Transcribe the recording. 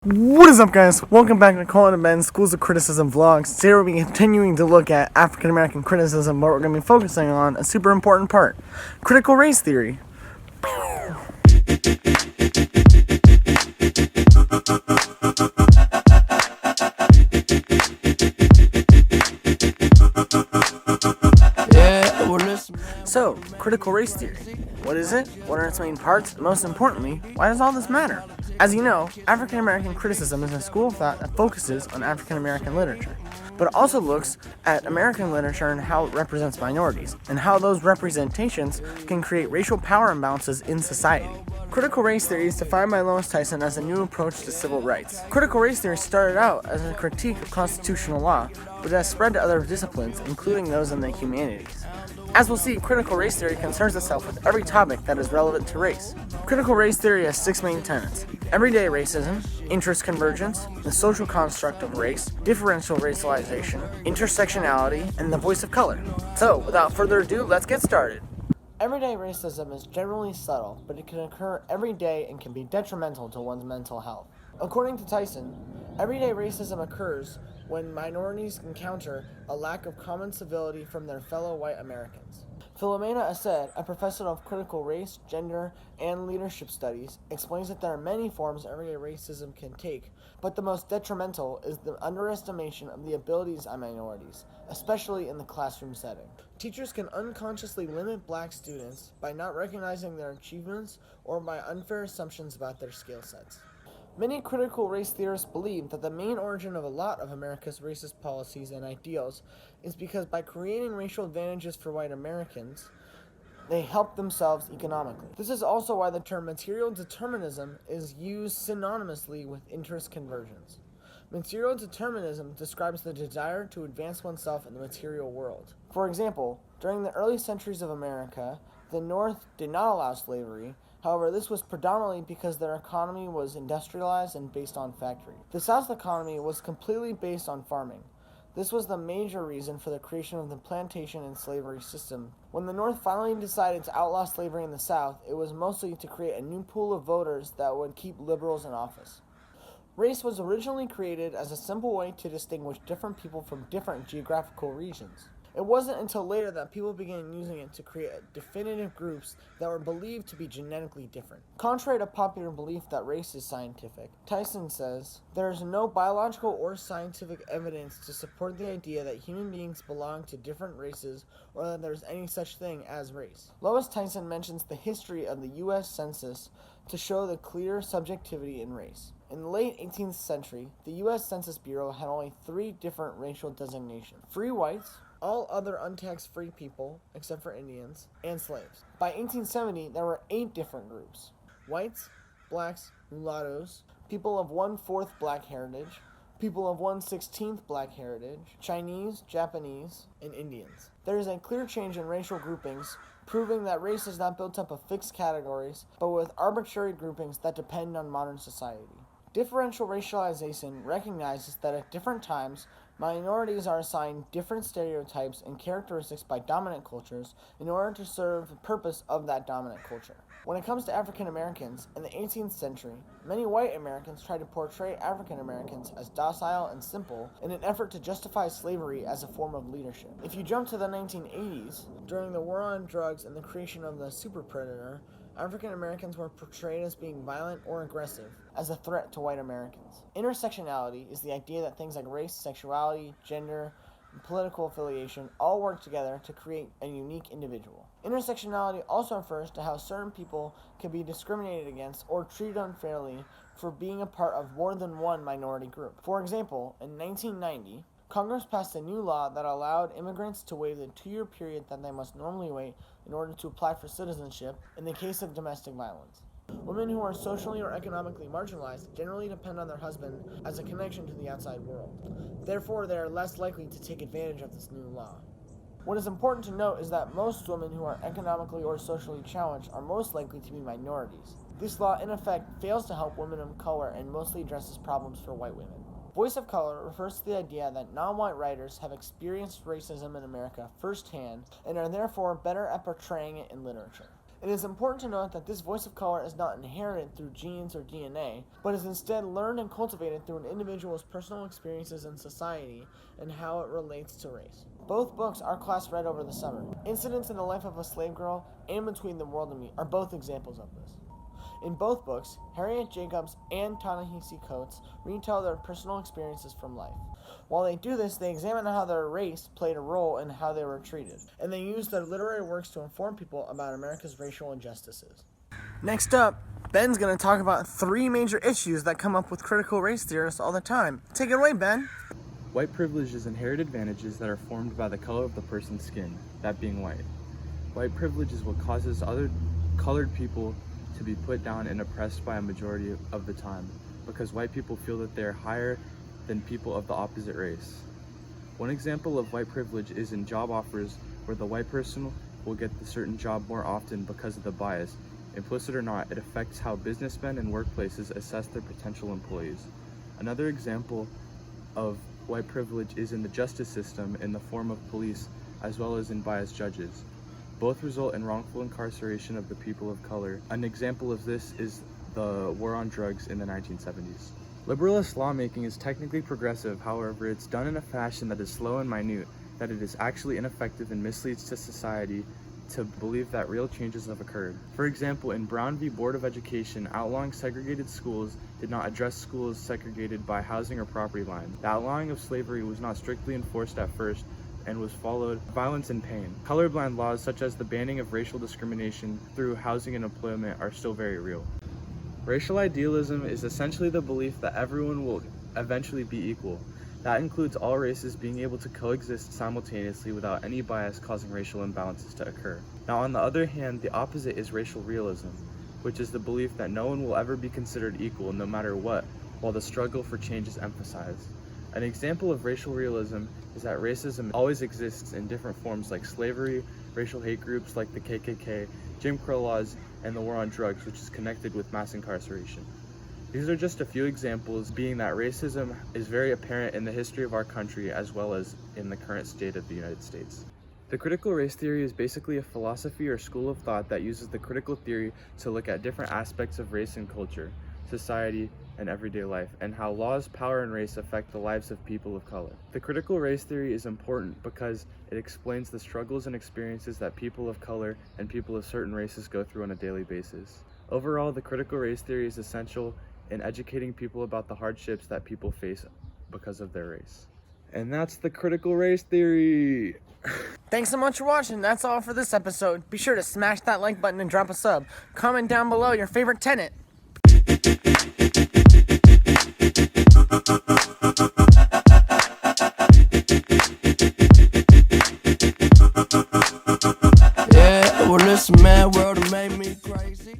What is up, guys? Welcome back to Colin and Ben's Schools of Criticism vlogs. Today we'll be continuing to look at African American criticism, but we're going to be focusing on a super important part: critical race theory. So, critical race theory. What is it? What are its main parts? And most importantly, why does all this matter? As you know, African American criticism is a school of thought that focuses on African American literature, but it also looks at American literature and how it represents minorities, and how those representations can create racial power imbalances in society. Critical race theory is defined by Lois Tyson as a new approach to civil rights. Critical race theory started out as a critique of constitutional law, but has spread to other disciplines, including those in the humanities. As we'll see, critical race theory concerns itself with every topic that is relevant to race. Critical race theory has 6 main tenets: everyday racism, interest convergence, the social construct of race, differential racialization, intersectionality, and the voice of color. So, without further ado, let's get started. Everyday racism is generally subtle, but it can occur every day and can be detrimental to one's mental health. According to Tyson, everyday racism occurs when minorities encounter a lack of common civility from their fellow white Americans. Philomena Assed, a professor of critical race, gender, and leadership studies, explains that there are many forms everyday racism can take, but the most detrimental is the underestimation of the abilities of minorities, especially in the classroom setting. Teachers can unconsciously limit black students by not recognizing their achievements or by unfair assumptions about their skill sets. Many critical race theorists believe that the main origin of a lot of America's racist policies and ideals is because by creating racial advantages for white Americans, they help themselves economically. This is also why the term material determinism is used synonymously with interest convergence. Material determinism describes the desire to advance oneself in the material world. For example, during the early centuries of America, the North did not allow slavery. However, this was predominantly because their economy was industrialized and based on factory. The South's economy was completely based on farming. This was the major reason for the creation of the plantation and slavery system. When the North finally decided to outlaw slavery in the South, it was mostly to create a new pool of voters that would keep liberals in office. Race was originally created as a simple way to distinguish different people from different geographical regions. It wasn't until later that people began using it to create definitive groups that were believed to be genetically different. Contrary to popular belief that race is scientific, Tyson says, there is no biological or scientific evidence to support the idea that human beings belong to different races or that there is any such thing as race. Lois Tyson mentions the history of the U.S. Census to show the clear subjectivity in race. In the late 18th century, the U.S. Census Bureau had only 3 different racial designations: free whites, all other untaxed free people, except for Indians, and slaves. By 1870, there were 8 different groups: whites, blacks, mulattoes, people of 1/4 black heritage, people of 1/16 black heritage, Chinese, Japanese, and Indians. There is a clear change in racial groupings, proving that race is not built up of fixed categories, but with arbitrary groupings that depend on modern society. Differential racialization recognizes that at different times, minorities are assigned different stereotypes and characteristics by dominant cultures in order to serve the purpose of that dominant culture. When it comes to African Americans, in the 18th century, many white Americans tried to portray African Americans as docile and simple in an effort to justify slavery as a form of leadership. If you jump to the 1980s, during the war on drugs and the creation of the super predator, African Americans were portrayed as being violent or aggressive, as a threat to white Americans. Intersectionality is the idea that things like race, sexuality, gender, and political affiliation all work together to create a unique individual. Intersectionality also refers to how certain people can be discriminated against or treated unfairly for being a part of more than one minority group. For example, in 1990, Congress passed a new law that allowed immigrants to waive the 2-year period that they must normally wait in order to apply for citizenship in the case of domestic violence. Women who are socially or economically marginalized generally depend on their husband as a connection to the outside world. Therefore, they are less likely to take advantage of this new law. What is important to note is that most women who are economically or socially challenged are most likely to be minorities. This law, in effect, fails to help women of color and mostly addresses problems for white women. Voice of color refers to the idea that non-white writers have experienced racism in America firsthand and are therefore better at portraying it in literature. It is important to note that this voice of color is not inherited through genes or DNA, but is instead learned and cultivated through an individual's personal experiences in society and how it relates to race. Both books our class read over the summer. Incidents in the Life of a Slave Girl and Between the World and Me are both examples of this. In both books, Harriet Jacobs and Ta-Nehisi Coates retell their personal experiences from life. While they do this, they examine how their race played a role in how they were treated, and they use their literary works to inform people about America's racial injustices. Next up, Ben's going to talk about 3 major issues that come up with critical race theorists all the time. Take it away, Ben. White privilege is inherited advantages that are formed by the color of the person's skin, that being white. White privilege is what causes other colored people to be put down and oppressed by a majority of the time, because white people feel that they are higher than people of the opposite race. One example of white privilege is in job offers, where the white person will get the certain job more often because of the bias. Implicit or not, it affects how businessmen and workplaces assess their potential employees. Another example of white privilege is in the justice system in the form of police, as well as in biased judges. Both result in wrongful incarceration of the people of color. An example of this is the war on drugs in the 1970s. Liberalist lawmaking is technically progressive, however, it's done in a fashion that is slow and minute, that it is actually ineffective and misleads to society to believe that real changes have occurred. For example, in Brown v. Board of Education, outlawing segregated schools did not address schools segregated by housing or property line. The outlawing of slavery was not strictly enforced at first, and was followed violence and pain. Colorblind laws such as the banning of racial discrimination through housing and employment are still very real. Racial idealism is essentially the belief that everyone will eventually be equal. That includes all races being able to coexist simultaneously without any bias causing racial imbalances to occur. Now, on the other hand, the opposite is racial realism, which is the belief that no one will ever be considered equal no matter what, while the struggle for change is emphasized. An example of racial realism is that racism always exists in different forms like slavery, racial hate groups like the KKK, Jim Crow laws, and the war on drugs, which is connected with mass incarceration. These are just a few examples, being that racism is very apparent in the history of our country as well as in the current state of the United States. The critical race theory is basically a philosophy or school of thought that uses the critical theory to look at different aspects of race and culture, society, and everyday life, and how laws, power, and race affect the lives of people of color. The critical race theory is important because it explains the struggles and experiences that people of color and people of certain races go through on a daily basis. Overall, the critical race theory is essential in educating people about the hardships that people face because of their race. And that's the critical race theory. Thanks so much for watching. That's all for this episode. Be sure to smash that like button and drop a sub. Comment down below your favorite tenet. Yeah, well, this mad world made me crazy.